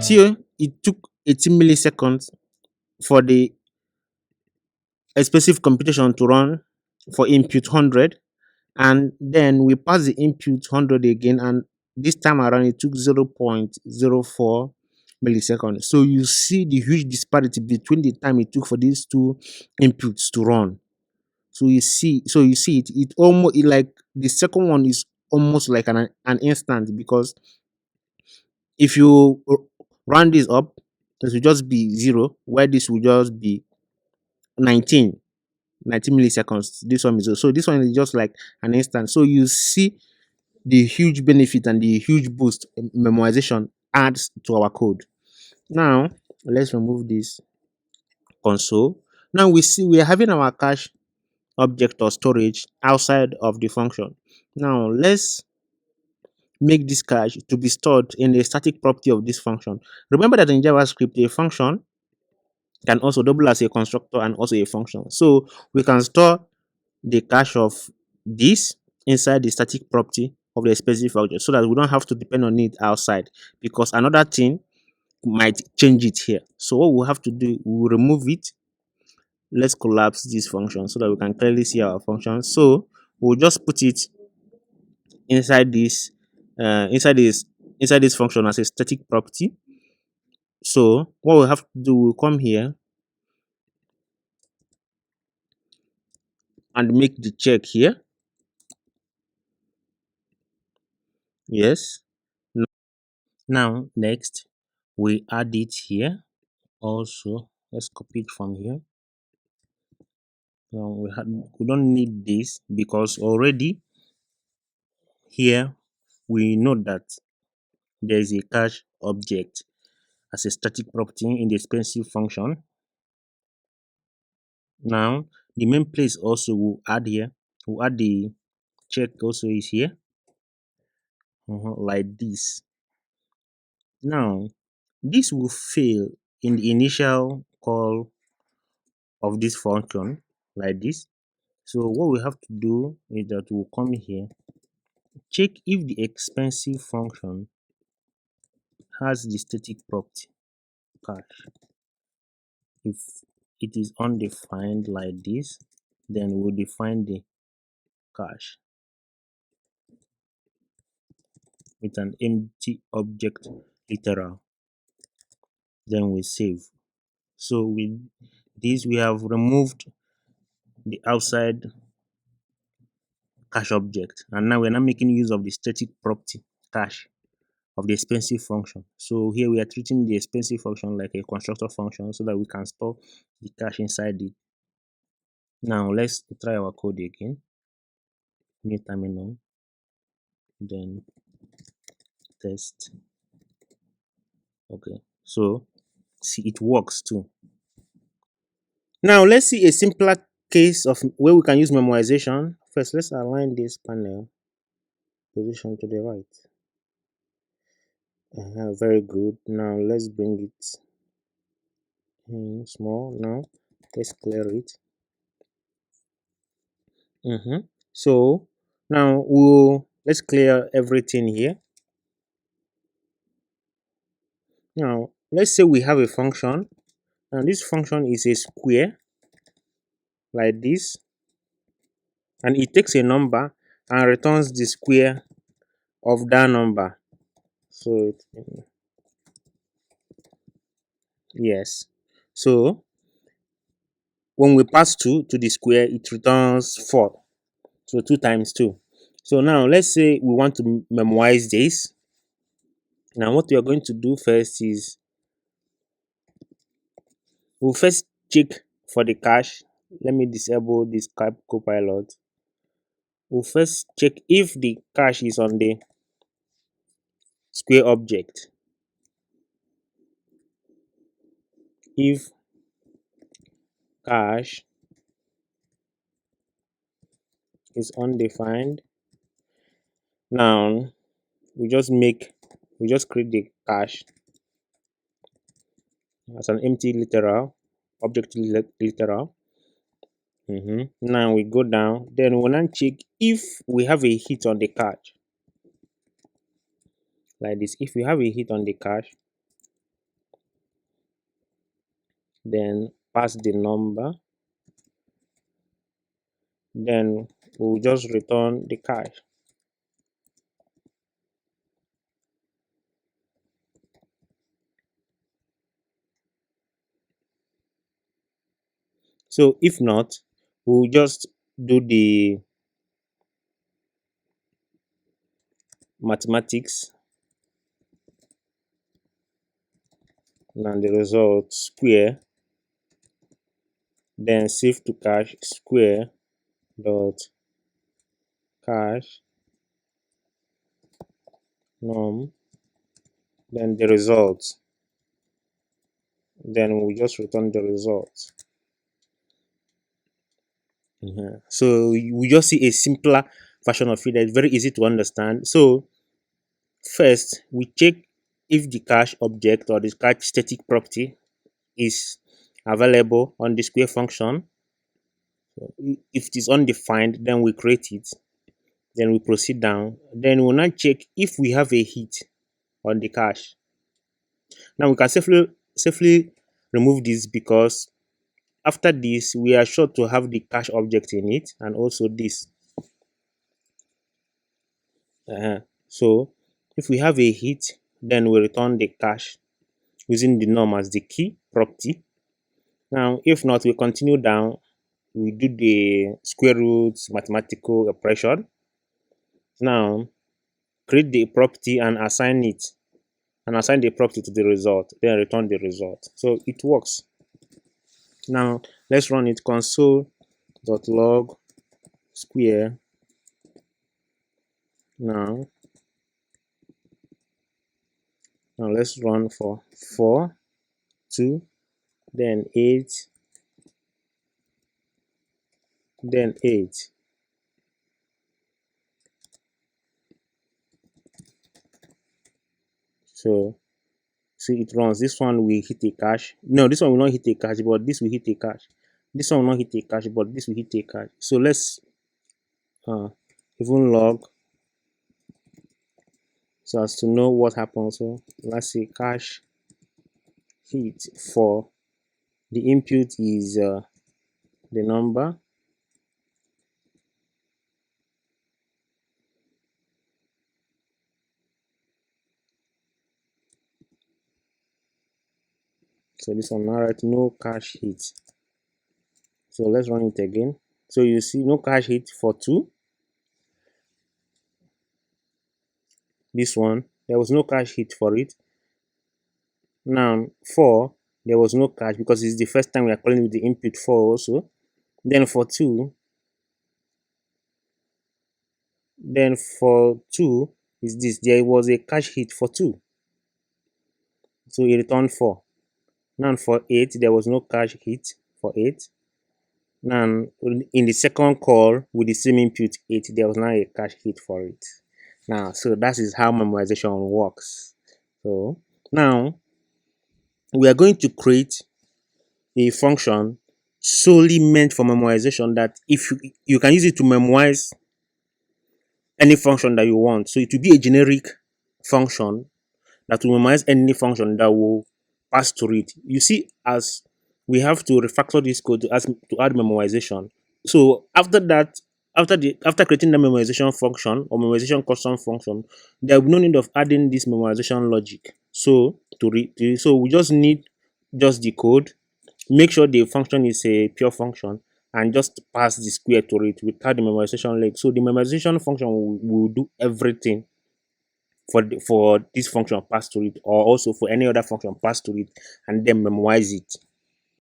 till it took 18 milliseconds for the expensive computation to run for input 100, and then we pass the input 100 again, and this time around it took 0.04 milliseconds. So you see the huge disparity between the time it took for these two inputs to run. So you see it almost like the second one is almost like an instant, because if you round this up, this will just be 0, where this will just be 19 19 milliseconds. This one is 0. So this one is just like an instant. So you see the huge benefit and the huge boost memoization adds to our code. Now let's remove this console. Now we see we are having our cache object or storage outside of the function. Now let's make this cache to be stored in the static property of this function. Remember that in JavaScript, a function can also double as a constructor and also a function. So we can store the cache of this inside the static property of the specific object, so that we don't have to depend on it outside, because another thing might change it here. So what we'll have to do, we'll remove it. Let's collapse this function so that we can clearly see our function. So we'll just put it inside this inside this function as a static property. So what we have to do, we'll come here and make the check here. Yes. Now next we add it here also. Let's copy it from here. Now we don't need this, because already here we know that there is a cache object as a static property in the expensive function. Now the main place also will add here. We'll add the check also is here, like this. Now this will fail in the initial call of this function, like this. So what we have to do is that we'll come here, check if the expensive function has the static property cache. If it is undefined like this, then we'll define the cache with an empty object literal. Then we save. So with this we have removed the outside cache object, and now we're not making use of the static property cache of the expensive function. So here we are treating the expensive function like a constructor function, so that we can store the cache inside it. Now let's try our code again. New terminal, then test. Okay, so see, it works too. Now let's see a simpler case of where we can use memoization. First, let's align this panel position to the right. Very good. Now let's bring it in small. Now let's clear it. So now let's clear everything here. Now let's say we have a function, and this function is a square like this, and it takes a number and returns the square of that number. So yes, so when we pass 2 to the square, it returns 4. So 2 times 2. So now let's say we want to memorize this. Now what we are going to do first is we'll first check for the cache. Let me disable this copilot. We'll first check if the cache is on the square object. If cache is undefined, now we just create the cache as an empty literal object literal. Now we go down, then we'll now check if we have a hit on the cache like this. If we have a hit on the cache, then pass the number, then we'll just return the cache. So if not, we'll just do the mathematics and the result square, then save to cache square dot cache num, then the result, then we'll just return the result. So we just see a simpler version of it that's very easy to understand. So first we check if the cache object or the cache static property is available on the square function. If it is undefined, then we create it, then we proceed down, then we'll now check if we have a hit on the cache. Now we can safely remove this, because after this we are sure to have the cache object in it and also this. So if we have a hit, then we return the cache using the num as the key property. Now if not, we continue down, we do the square root mathematical operation. Now create the property and assign the property to the result, then return the result. So it works. Now let's run it. Console.log square. Now let's run for 4, 2, then 8, then 8. So see, it runs. This one will hit a cache. No, this one will not hit a cache, but this will hit a cache. This one will not hit a cache, but this will hit a cache. So let's even log so as to know what happens. So let's say cache hit for the input is the number, so this one now write no cache hit. So let's run it again. So you see no cache hit for 2. This one, there was no cache hit for it. Now 4, there was no cache because it's the first time we are calling with the input 4 also. Then for 2, is this, there was a cache hit for 2. So it returned 4. Now for 8, there was no cache hit for 8. Now in the second call with the same input 8, there was now a cache hit for it. Now, so that is how memoization works. So now we are going to create a function solely meant for memoization, that if you can use it to memorize any function that you want. So it will be a generic function that will memorize any function that will pass through it. You see, as we have to refactor this code to add memoization. So after that, after creating the memoization function or memoization custom function, there will be no need of adding this memoization logic. So so we just need just the code, make sure the function is a pure function, and just pass the square to it without the memoization leg. So the memoization function will do everything for this function pass to it, or also for any other function pass to it, and then memorize it.